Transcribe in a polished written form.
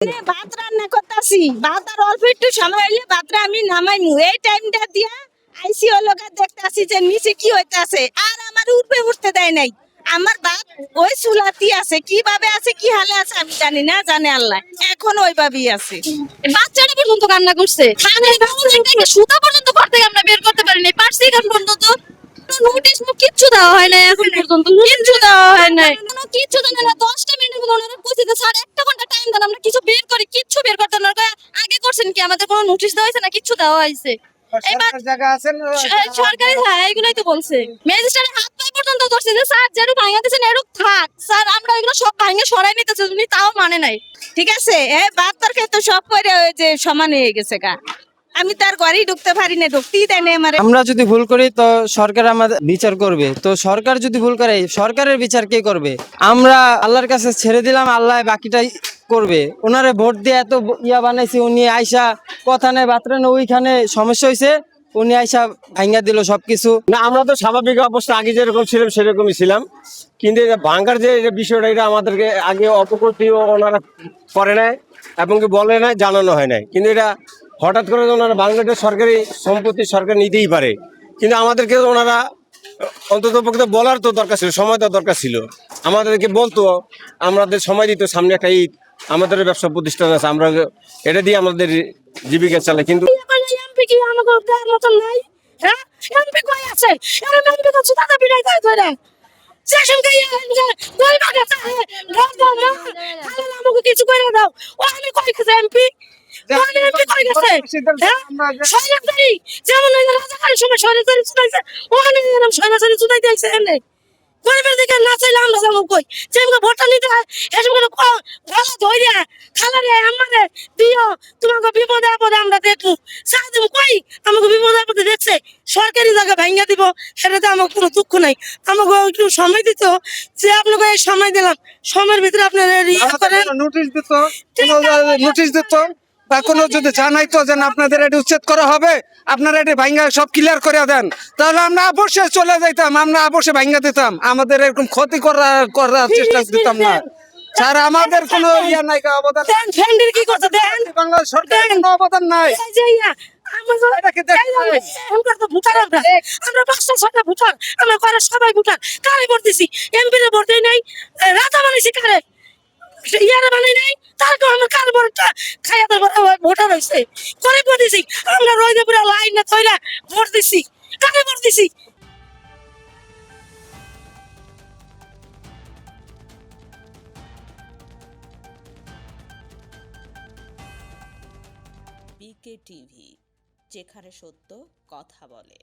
ভাত রান্না করতেছি, ভাত আর অল্প একটু সময় হইলে ভাতটা আমি নামাইমু। এই টাইমটা দিয়া আইসি লোক দেখতেছি যে নিচে কি হইতাছে, আর আমার উপরে উঠতে দেয় নাই। আমার ভাত ওই চুলাতি আছে, কিভাবে আছে কি হালে আছে আমি জানি না, জানে আল্লাহ। এখন ওইভাবেই আছে। বাচ্চাটা পর্যন্ত কান্না করছে, সুতা পর্যন্ত ঘর থেকে আমরা বের করতে পারিনি, পারছি এখন পর্যন্ত নোটিশ কিচ্ছু দেওয়া হয় নাই, এখন পর্যন্ত কিচ্ছু দেওয়া হয় নাই, কোনো কিচ্ছু দেন না। 10টা মিনিটের মধ্যে ওনারা কইছে যে স্যার 1 ঘন্টা টাইম দেন, আমরা কিছু বের করি, কিচ্ছু বের করতে না। আগে করছেন কি, আমাদের কোনো নোটিশ দেওয়া হয়েছে না, কিচ্ছু দেওয়া হয়েছে। সরকারি, হ্যাঁ এগুলাই তো বলছে। ম্যাজিস্ট্রেটের হাত পায়ে পর্যন্ত ধরছে যে স্যার যেরু ভাঙা দিয়েছেন এরু থাক, স্যার আমরা এগুলো সব ভাঙে সরাই নিতেছি, উনি তাও মানে নাই। ঠিক আছে, ভাত তরকারি তো সব করে ওই যে সমান হয়ে গেছে গা। আমি তার ঘরেই ঢুকতে পারি না, ঢুকতেই দেয় না আমার। আমরা যদি ভুল করি তো সরকার আমাদের বিচার করবে, তো সরকার যদি ভুল করে সরকারের বিচার কে করবে? আমরা আল্লাহর কাছে ছেড়ে দিলাম, আল্লাহ বাকিটাই করবে। ওনারে ভোট দিয়ে এত ইয়া বানাইছে, উনি আইসা কথা নেই বার্তা নেই, ওইখানে সমস্যা হয়েছে, উনি আইসা ভাঙ্গা দিল সবকিছু। না, আমরা তো স্বাভাবিক অবস্থা আগে যেরকম ছিলাম সেরকমই ছিলাম, কিন্তু এটা ভাঙ্গার যে বিষয়টা, এটা আমাদেরকে আগে অপকর্তিও ওনারা করে নাই এবং কি বলে নাই, জানানো হয় নাই। কিন্তু এটা হঠাৎ করে ওনারা ভাঙ্গাটা সরকারি সম্পত্তি সরকার নিতেই পারে, কিন্তু আমাদেরকে ওনারা অন্তত পক্ষে বলার তো দরকার ছিল, সময় দেওয়ার দরকার ছিল। আমাদেরকে বলতো, আমাদের সময় দিত, সামনে একটা ঈদ, আমাদের ব্যবসা প্রতিষ্ঠান আছে, আমরা এটা দিয়ে আমাদের জীবিকা চালাই। কিন্তু এমপি কি আমাকে দেওয়ার মতন নাই? হ্যাঁ, এমপি কই আছে? এরকম এমপি তো দাদা বিড়াই করে ধরে সেশন কে দুই ভাগে দাও দাও না, তাহলে আমাকে কিছু করে দাও। ও আমি কই গেছে এমপি? কোন এমপি কই গেছে? সরকারি যেমন ওই রাজাকারের সময় সরকারি চুদাইছে, ওখানে এরকম সরকারি চুদাইতে আইছে এনে গরিবের দিকে না চাইলে আমরা যাবো কই? যেমন ভোটটা নিতে হয় এসব করে গলা ধইরা খালারে আমারে দিও, তোমাকে বিপদে আপদে আমরা দেখবো, সাহায্য কই? আমাকে বিপদে আপদে দেখছে, সরকারি জায়গা ভাঙিয়া দিব, সেটাতে আমার কোনো দুঃখ নাই। আমাকে একটু সময় দিত, যে আপনাকে এই সময় দিলাম, সময়ের ভিতরে আপনারা নোটিশ দিত, নোটিশ দিত বা কোনো যদি জানাইতো যে আপনাদের এটি উচ্ছেদ করা হবে, আপনারা এটি ভাঙ্গা সব ক্লিয়ার করে দেন, তাহলে আমরা অবশ্যই চলে যাইতাম, আমরা অবশ্যই ভাঙ্গা দিতাম, আমাদের এরকম ক্ষতি করার চেষ্টা দিতাম না। স্যার আমাদের কোনো ইয়া নাই, অবদান ফ্যান্ডের কি করতে দেন, বাংলাদেশ সরকারের কোনো অবদান নাই। এই যে ইয়া এটাকে দেখতে হবে। আমরা 5টা-6টা ভোটার, আমরা করে সবাই ভোটার, কারে ভোট দিছি? এমপি রে ভোট দেই নাই, রাজা বানাইছি কারে? ইয়ারে বানাই নাই, তারপর আমার কার ভোটটা খাইয়া তারপর ভোটার হয়েছে, করে ভোট দিছি আমরা, রইতে পুরো লাইন না তৈরা ভোট দিছি, কারে ভোট দিছি? বিকে টিভি, যেখানে সত্য কথা বলে।